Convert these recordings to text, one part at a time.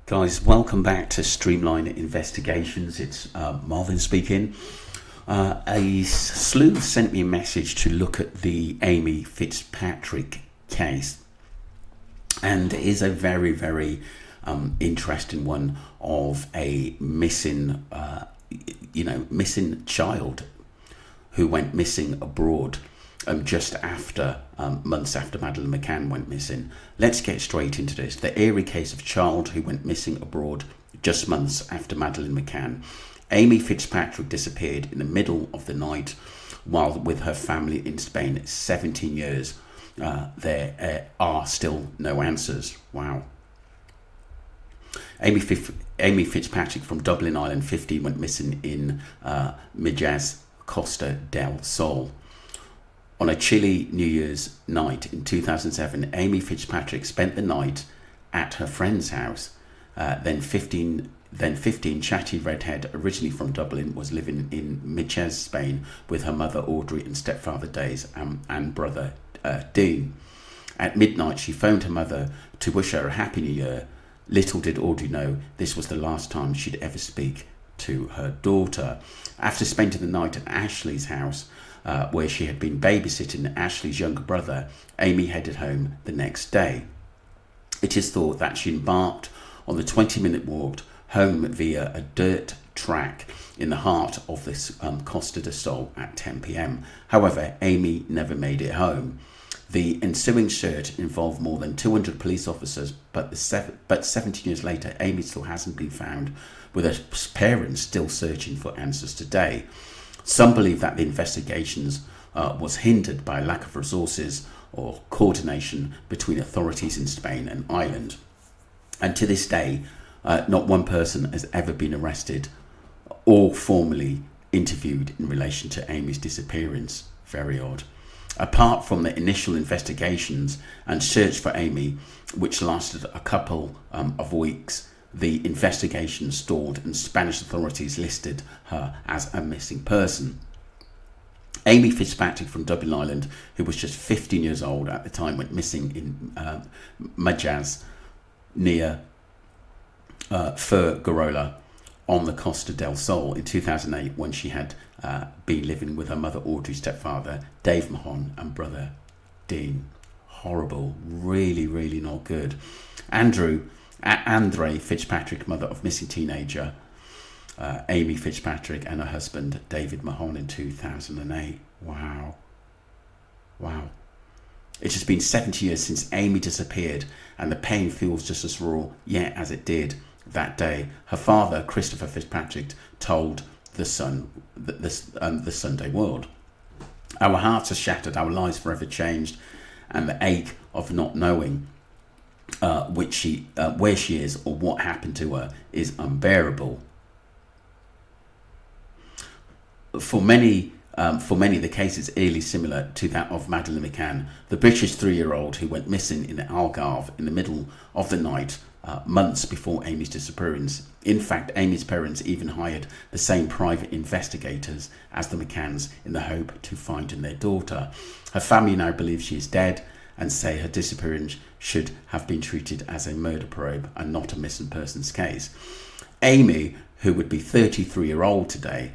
Guys, welcome back to Streamline Investigations. It's Marvin speaking. A sleuth sent me a message to look at the Amy Fitzpatrick case, and it is a very, very interesting one of a missing child who went missing abroad just after months after Madeleine McCann went missing. Let's get straight into this. The eerie case of a child who went missing abroad just months after Madeleine McCann. Amy Fitzpatrick disappeared in the middle of the night while with her family in Spain. 17 years. There are still no answers. Wow. Amy Fitzpatrick from Dublin, Ireland, 15, went missing in Midjaz, Costa del Sol. On a chilly New Year's night in 2007, Amy Fitzpatrick spent the night at her friend's house. Then 15 chatty redhead, originally from Dublin, was living in Midjaz, Spain, with her mother Audrey and stepfather Days and brother Dean. At midnight, she phoned her mother to wish her a happy new year. Little did Audrey know this was the last time she'd ever speak to her daughter. After spending the night at Ashley's house, where she had been babysitting Ashley's younger brother, Amy headed home the next day. It is thought that she embarked on the 20-minute walk home via a dirt track in the heart of this Costa del Sol at 10 p.m. However, Amy never made it home. The ensuing search involved more than 200 police officers, but 17 years later, Amy still hasn't been found, with her parents still searching for answers today. Some believe that the investigations was hindered by a lack of resources or coordination between authorities in Spain and Ireland. And to this day, not one person has ever been arrested or formally interviewed in relation to Amy's disappearance. Very odd. Apart from the initial investigations and search for Amy, which lasted a couple of weeks, the investigation stalled and Spanish authorities listed her as a missing person. Amy Fitzpatrick from Dublin, Ireland, who was just 15 years old at the time, went missing in Midjaz near Fuengirola on the Costa del Sol in 2008, when she had been living with her mother Audrey, stepfather Dave Mahon and brother Dean. Horrible, really, really not good. Andre Fitzpatrick, mother of missing teenager Amy Fitzpatrick, and her husband David Mahon in 2008. Wow. It has been 70 years since Amy disappeared, and the pain feels just as raw yet as it did that day. Her father, Christopher Fitzpatrick, told the Sunday World, "Our hearts are shattered, our lives forever changed, and the ache of not knowing where she is or what happened to her is unbearable." For many, the case is eerily similar to that of Madeleine McCann, the British 3-year-old who went missing in the Algarve in the middle of the night, months before Amy's disappearance. In fact, Amy's parents even hired the same private investigators as the McCanns in the hope to find their daughter. Her family now believes she is dead and say her disappearance should have been treated as a murder probe and not a missing persons case. Amy, who would be 33-year-old today,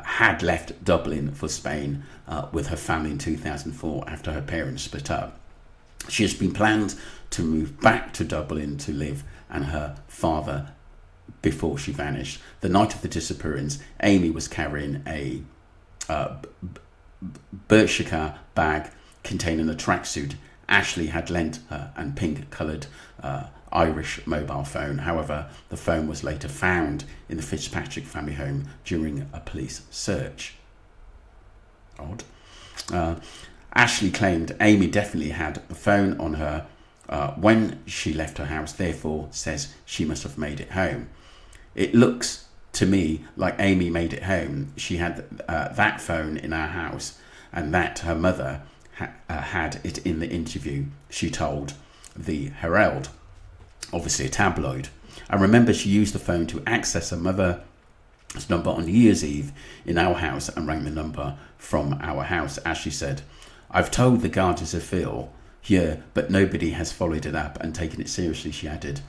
had left Dublin for Spain with her family in 2004 after her parents split up. She has been planned to move back to Dublin to live and her father before she vanished. The night of the disappearance, Amy was carrying a Bershka bag containing a tracksuit Ashley had lent her and pink-coloured Irish mobile phone. However, the phone was later found in the Fitzpatrick family home during a police search. Odd. Ashley claimed Amy definitely had the phone on her when she left her house, therefore says she must have made it home. It looks to me like Amy made it home. She had that phone in our house, and that her mother had it in the interview, she told the Herald, obviously a tabloid. I remember she used the phone to access her mother's number on New Year's Eve in our house and rang the number from our house, as she said. I've told the Guardians of Phil here, but nobody has followed it up and taken it seriously, she added.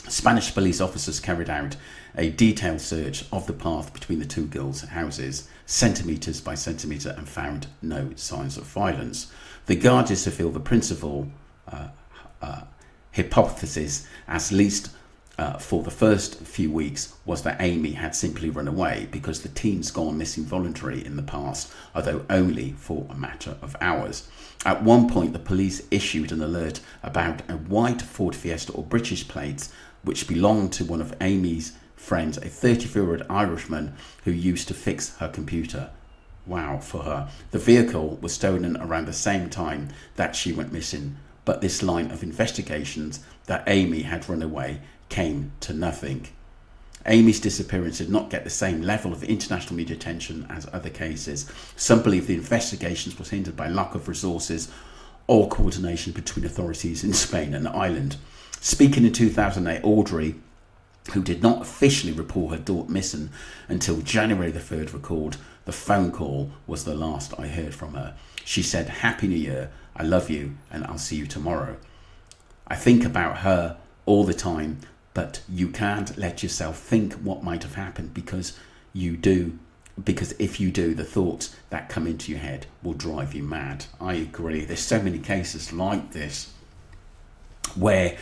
Spanish police officers carried out a detailed search of the path between the two girls' houses, centimetres by centimetre, and found no signs of violence. The Guardians reveal the principal hypothesis, at least for the first few weeks, was that Amy had simply run away because the teen's gone missing voluntarily in the past, although only for a matter of hours. At one point, the police issued an alert about a white Ford Fiesta or British plates which belonged to one of Amy's friends, a 34-year-old Irishman who used to fix her computer. Wow, for her. The vehicle was stolen around the same time that she went missing, but this line of investigations that Amy had run away came to nothing. Amy's disappearance did not get the same level of international media attention as other cases. Some believe the investigations was hindered by lack of resources or coordination between authorities in Spain and Ireland. Speaking in 2008, Audrey, who did not officially report her daughter missing until January the 3rd, recalled, "The phone call was the last I heard from her. She said, 'Happy New Year, I love you, and I'll see you tomorrow.' I think about her all the time, but you can't let yourself think what might have happened because if you do, the thoughts that come into your head will drive you mad." I agree. There's so many cases like this where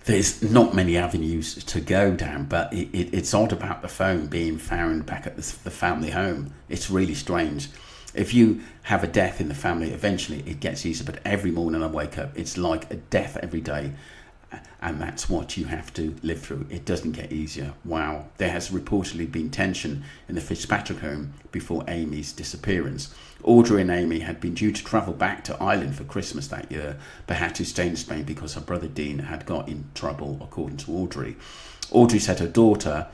there's not many avenues to go down, but it's odd about the phone being found back at the family home. It's really strange. If you have a death in the family, eventually it gets easier, but every morning I wake up, it's like a death every day, and that's what you have to live through. It doesn't get easier. Wow. There has reportedly been tension in the Fitzpatrick home before Amy's disappearance. Audrey and Amy had been due to travel back to Ireland for Christmas that year, but had to stay in Spain because her brother Dean had got in trouble, according to Audrey. Audrey said her daughter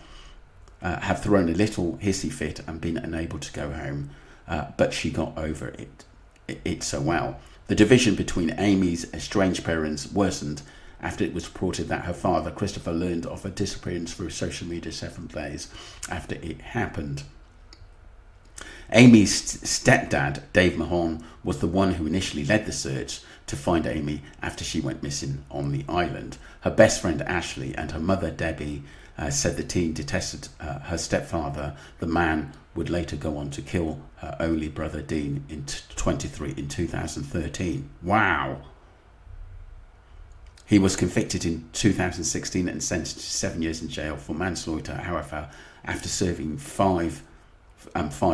had thrown a little hissy fit and been unable to go home, but she got over it so well. The division between Amy's estranged parents worsened after it was reported that her father, Christopher, learned of her disappearance through social media 7 days after it happened. Amy's stepdad, Dave Mahon, was the one who initially led the search to find Amy after she went missing on the island. Her best friend, Ashley, and her mother, Debbie, said the teen detested her stepfather. The man would later go on to kill her only brother, Dean, in 2013. Wow. He was convicted in 2016 and sentenced to 7 years in jail for manslaughter. However, after serving 5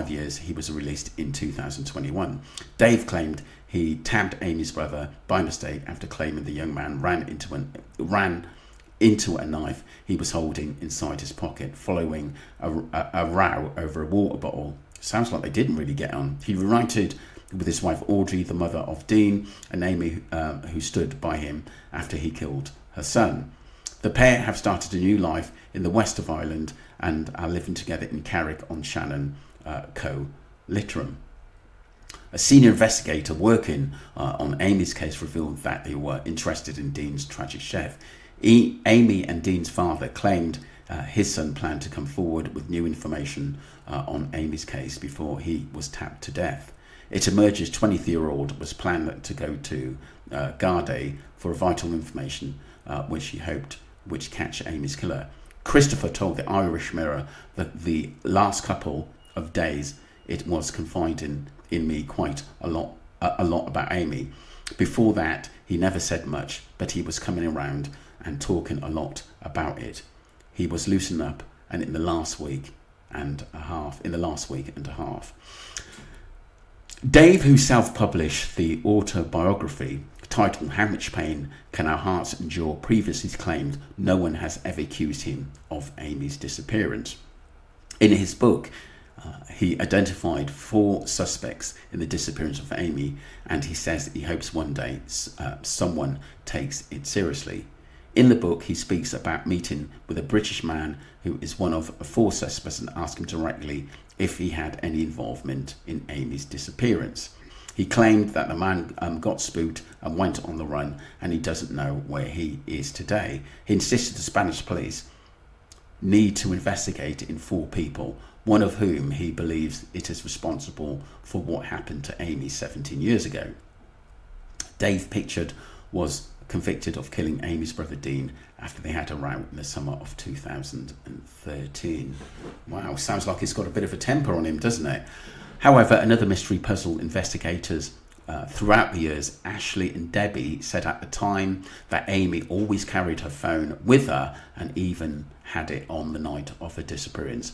years, he was released in 2021. Dave claimed he tabbed Amy's brother by mistake after claiming the young man ran into a knife he was holding inside his pocket following a row over a water bottle. Sounds like they didn't really get on. He reunited with his wife Audrey, the mother of Dean, and Amy, who stood by him after he killed her son. The pair have started a new life in the west of Ireland and are living together in Carrick-on-Shannon, Co. Litteram. A senior investigator working on Amy's case revealed that they were interested in Dean's tragic death. Amy and Dean's father claimed his son planned to come forward with new information on Amy's case before he was tapped to death. It emerges 23-year-old was planned to go to Gardaí for vital information which he hoped would catch Amy's killer. Christopher told the Irish Mirror that the last couple of days it was confiding in me quite a lot about Amy. Before that, he never said much, but he was coming around and talking a lot about it. He was loosening up, and in the last week and a half. Dave, who self-published the autobiography titled "How Much Pain Can Our Hearts Endure," previously claimed no one has ever accused him of Amy's disappearance. In his book, he identified 4 suspects in the disappearance of Amy, and he says that he hopes one day someone takes it seriously. In the book, he speaks about meeting with a British man who is one of 4 suspects and asked him directly if he had any involvement in Amy's disappearance. He claimed that the man got spooked and went on the run, and he doesn't know where he is today. He insisted the Spanish police need to investigate in 4 people, one of whom he believes it is responsible for what happened to Amy 17 years ago. Dave pictured was convicted of killing Amy's brother Dean after they had a row in the summer of 2013. Wow, sounds like he's got a bit of a temper on him, doesn't it? However, another mystery puzzled investigators throughout the years. Ashley and Debbie said at the time that Amy always carried her phone with her and even had it on the night of her disappearance.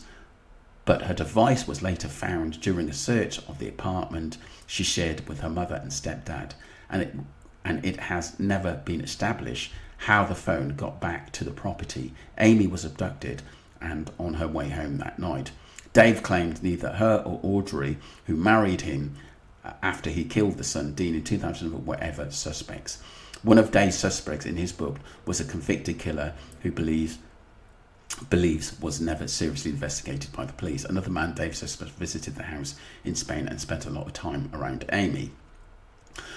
But her device was later found during a search of the apartment she shared with her mother and stepdad, and it has never been established how the phone got back to the property. Amy was abducted and on her way home that night. Dave claimed neither her or Audrey, who married him after he killed the son Dean in 2000, were ever suspects. One of Dave's suspects in his book was a convicted killer who believes was never seriously investigated by the police. Another man, Dave suspect, visited the house in Spain and spent a lot of time around Amy.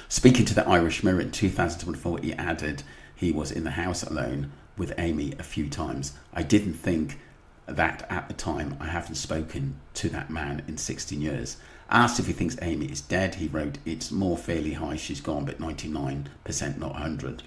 Speaking to the Irish Mirror in 2004, he added he was in the house alone with Amy a few times. I didn't think that at the time. I haven't spoken to that man in 16 years. Asked if he thinks Amy is dead, he wrote, it's more fairly high, she's gone, but 99%, not 100.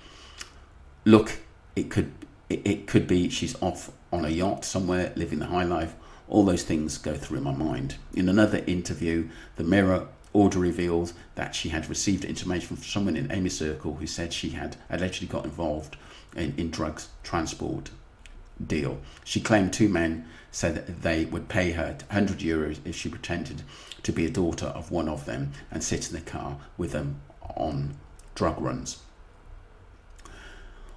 Look, it could be she's off on a yacht somewhere, living the high life. All those things go through my mind. In another interview, the Mirror, Audrey revealed that she had received information from someone in Amy's circle who said she had allegedly got involved in drugs transport deal. She claimed two men said that they would pay her €100 if she pretended to be a daughter of one of them and sit in the car with them on drug runs.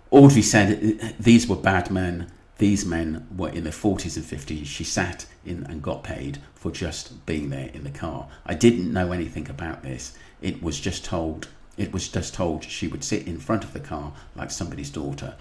Audrey said these were bad men. These men were in their 40s and 50s. She sat in and got paid for just being there in the car. I didn't know anything about this. It was just told she would sit in front of the car like somebody's daughter.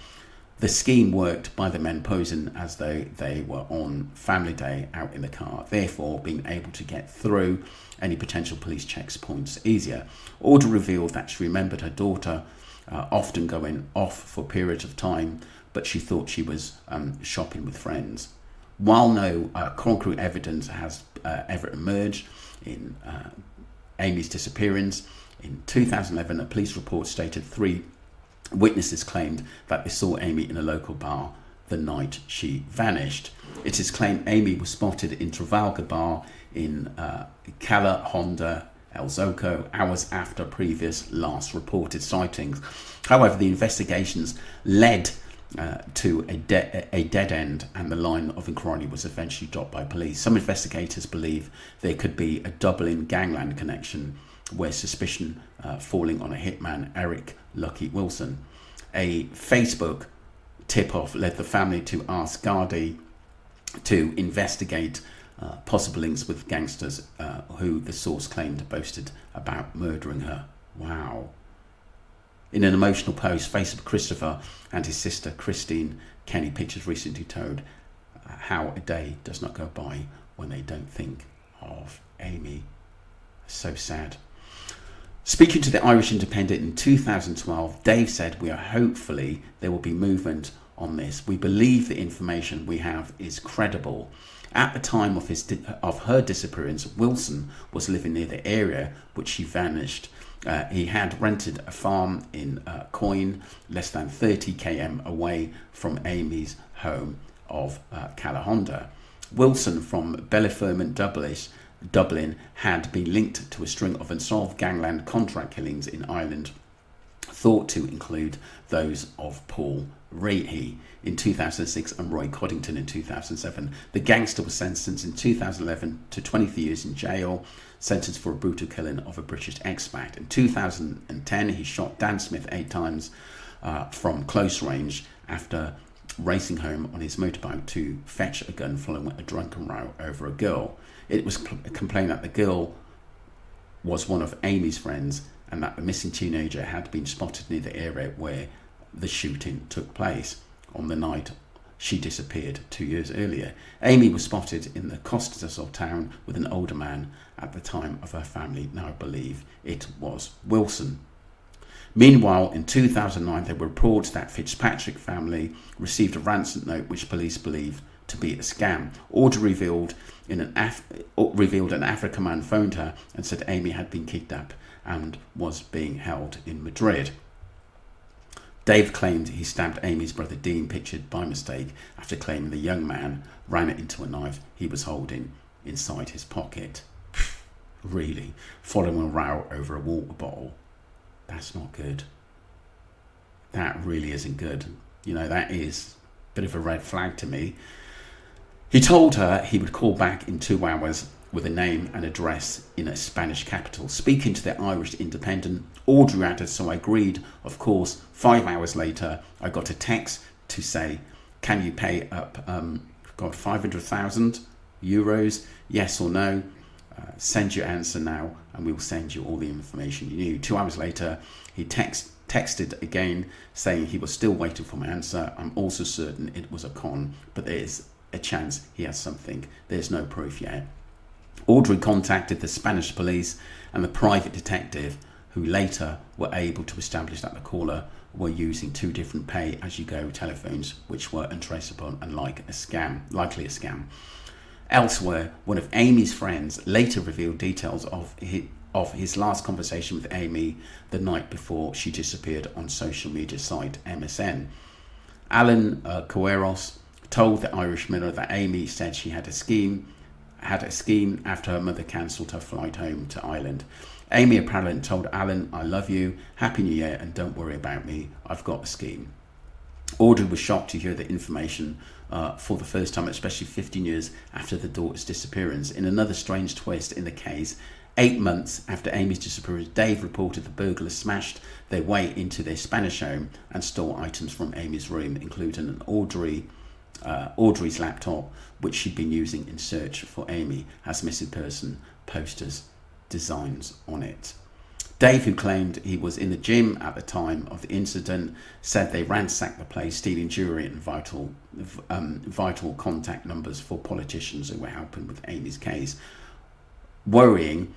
The scheme worked by the men posing as though they were on family day out in the car, therefore being able to get through any potential police checkpoints easier. Audrey revealed that she remembered her daughter often going off for periods of time, but she thought she was shopping with friends. While no concrete evidence has ever emerged in Amy's disappearance, in 2011 a police report stated 3 witnesses claimed that they saw Amy in a local bar the night she vanished. It is claimed Amy was spotted in Trafalgar Bar in Cala Honda, El Zoco, hours after previous last reported sightings. However, the investigations led to a dead end, and the line of inquiry was eventually dropped by police. Some investigators believe there could be a Dublin gangland connection, where suspicion falling on a hitman, Eric Lucky Wilson. A Facebook tip-off led the family to ask Gardaí to investigate possible links with gangsters who the source claimed boasted about murdering her. Wow. In an emotional post, Facebook Christopher and his sister Christine Kenny Pictures recently told how a day does not go by when they don't think of Amy. So sad. Speaking to the Irish Independent in 2012, Dave said, we are hopefully there will be movement on this. We believe the information we have is credible. At the time of her disappearance, Wilson was living near the area which she vanished. He had rented a farm in Coyne, less than 30 km away from Amy's home of Calahonda. Wilson from Bellefermont, Dublin had been linked to a string of unsolved gangland contract killings in Ireland, thought to include those of Paul Reehey in 2006 and Roy Coddington in 2007. The gangster was sentenced in 2011 to 23 years in jail, sentenced for a brutal killing of a British expat. In 2010, he shot Dan Smith 8 times from close range after racing home on his motorbike to fetch a gun following a drunken row over a girl. It was complained that the girl was one of Amy's friends and that the missing teenager had been spotted near the area where the shooting took place on the night she disappeared 2 years earlier. Amy was spotted in the Costa town with an older man at the time of her family now believe it was Wilson. Meanwhile, in 2009, there were reports that Fitzpatrick family received a ransom note which police believe to be a scam. Audrey revealed an African man phoned her and said Amy had been kidnapped and was being held in Madrid. Dave claimed he stabbed Amy's brother Dean, pictured by mistake, after claiming the young man ran into a knife he was holding inside his pocket. Really? Following a row over a water bottle. That's not good. That really isn't good. You know, that is a bit of a red flag to me. He told her he would call back in 2 hours with a name and address in a Spanish capital. Speaking to the Irish Independent, Audrey added, so I agreed. Of course, 5 hours later, I got a text to say, can you pay up 500,000 euros? Yes or no? Send your answer now and we will send you all the information you need. 2 hours later, he texted again saying he was still waiting for my answer. I'm also certain it was a con, but there is a chance he has something. There's no proof yet. Audrey contacted the Spanish police and the private detective, who later were able to establish that the caller were using 2 different pay-as-you-go telephones, which were untraceable and likely a scam. Elsewhere, one of Amy's friends later revealed details of his last conversation with Amy the night before she disappeared on social media site MSN. Alan Coeros told the Irish Mirror that Amy said she had a scheme after her mother cancelled her flight home to Ireland. Amy apparently told Alan, I love you, Happy New Year, and don't worry about me, I've got a scheme. Audrey was shocked to hear the information for the first time, especially 15 years after the daughter's disappearance. In another strange twist in the case, 8 months after Amy's disappearance, Dave reported the burglars smashed their way into their Spanish home and stole items from Amy's room, including an Audrey's laptop, which she'd been using in search for Amy, has missing person posters, designs on it. Dave, who claimed he was in the gym at the time of the incident, said they ransacked the place, stealing jewelry and vital contact numbers for politicians who were helping with Amy's case. Worrying,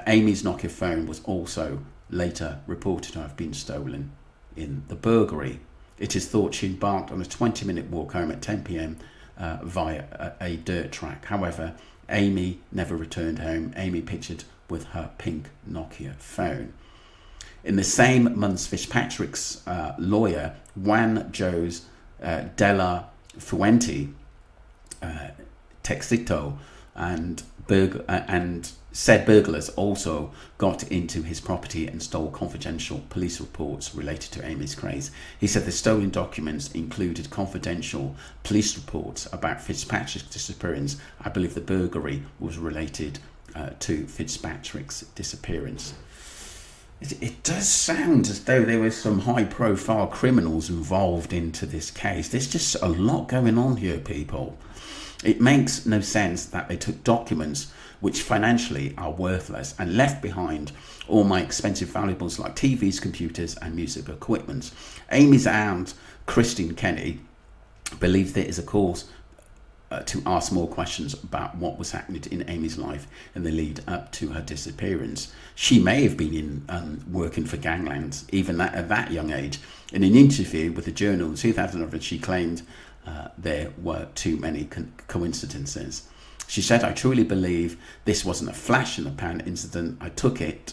Amy's Nokia phone was also later reported to have been stolen in the burglary. It is thought she embarked on a 20-minute walk home at 10 p.m. Via a dirt track. However, Amy never returned home. Amy pictured with her pink Nokia phone. In the same month, Fitzpatrick's lawyer, Juan Jose de la Fuente, Texito, and said burglars also got into his property and stole confidential police reports related to Amy's case. He said the stolen documents included confidential police reports about Fitzpatrick's disappearance. I believe the burglary was related to Fitzpatrick's disappearance. It does sound as though there were some high-profile criminals involved into this case. There's just a lot going on here, people. It makes no sense that they took documents which financially are worthless and left behind all my expensive valuables like TVs, computers and music equipment. Amy's aunt, Christine Kenny, believes there is a cause to ask more questions about what was happening in Amy's life in the lead up to her disappearance. She may have been working for ganglands, even at that young age. In an interview with the Journal in 2011, she claimed there were too many coincidences. She said, I truly believe this wasn't a flash in the pan incident. I took it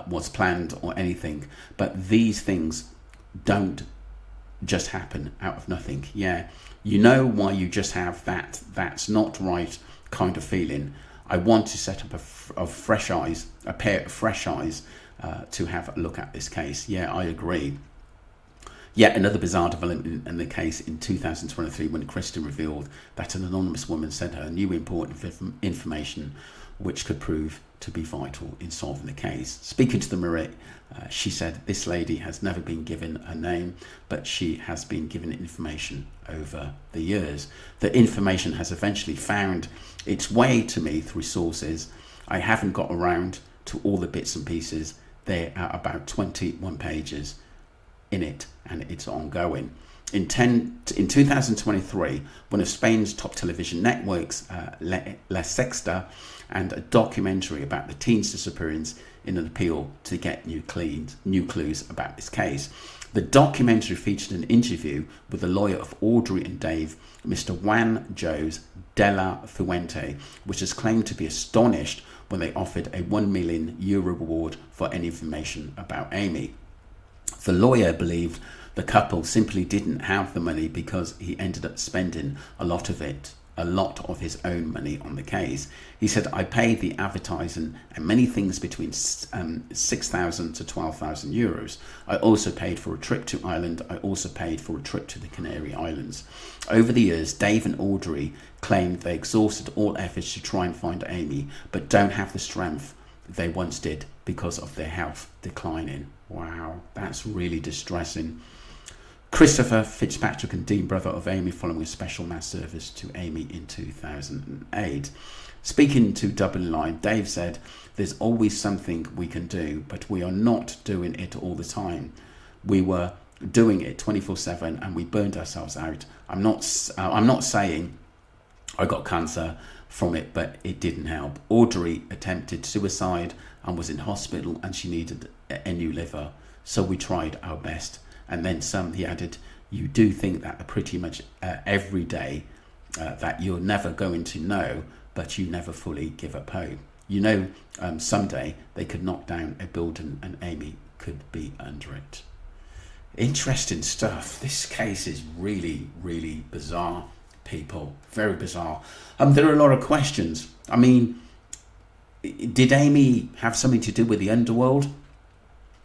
was planned or anything, but these things don't just happen out of nothing. Yeah, you know why you just have that's not right kind of feeling. I want to set up a pair of fresh eyes to have a look at this case. Yeah, I agree. Yet another bizarre development in the case in 2023, when Kristen revealed that an anonymous woman sent her new important information which could prove to be vital in solving the case. Speaking to the Mirror, she said this lady has never been given a name, but she has been given information over the years. The information has eventually found its way to me through sources. I haven't got around to all the bits and pieces. There are about 21 pages in it, and it's ongoing. In 2023, one of Spain's top television networks, La Sexta, and a documentary about the teen's disappearance in an appeal to get new clues about this case. The documentary featured an interview with the lawyer of Audrey and Dave, Mr. Juan Jose de la Fuente, which is claimed to be astonished when they offered a €1 million reward for any information about Amy. The lawyer believed The couple simply didn't have the money because he ended up spending a lot of his own money on the case. He said, I paid the advertising and many things between 6,000 to 12,000 euros. I also paid for a trip to Ireland. I also paid for a trip to the Canary Islands. Over the years, Dave and Audrey claimed they exhausted all efforts to try and find Amy, but don't have the strength they once did because of their health declining. Wow, that's really distressing. Christopher Fitzpatrick and Dean, brother of Amy, following a special mass service to Amy in 2008. Speaking to Dublin Line, Dave said, there's always something we can do, but we are not doing it all the time. We were doing it 24/7 and we burned ourselves out. I'm not saying I got cancer from it, but it didn't help. Audrey attempted suicide and was in hospital and she needed a new liver. So we tried our best. And then some, he added, you do think that pretty much every day that you're never going to know, but you never fully give up hope. You know, someday they could knock down a building and Amy could be under it. Interesting stuff. This case is really, really bizarre, people. Very bizarre. There are a lot of questions. I mean, did Amy have something to do with the underworld?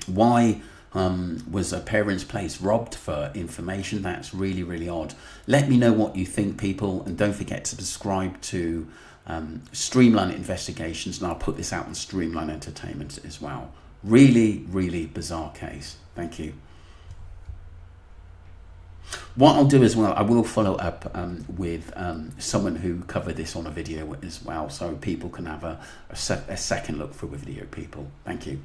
Why was her parents' place robbed for information? That's really, really odd. Let me know what you think, people, and don't forget to subscribe to Streamline Investigations, and I'll put this out on Streamline Entertainment as well. Really, really bizarre case. Thank you. What I'll do as well, I will follow up with someone who covered this on a video as well, so people can have a second look through a video, people. Thank you.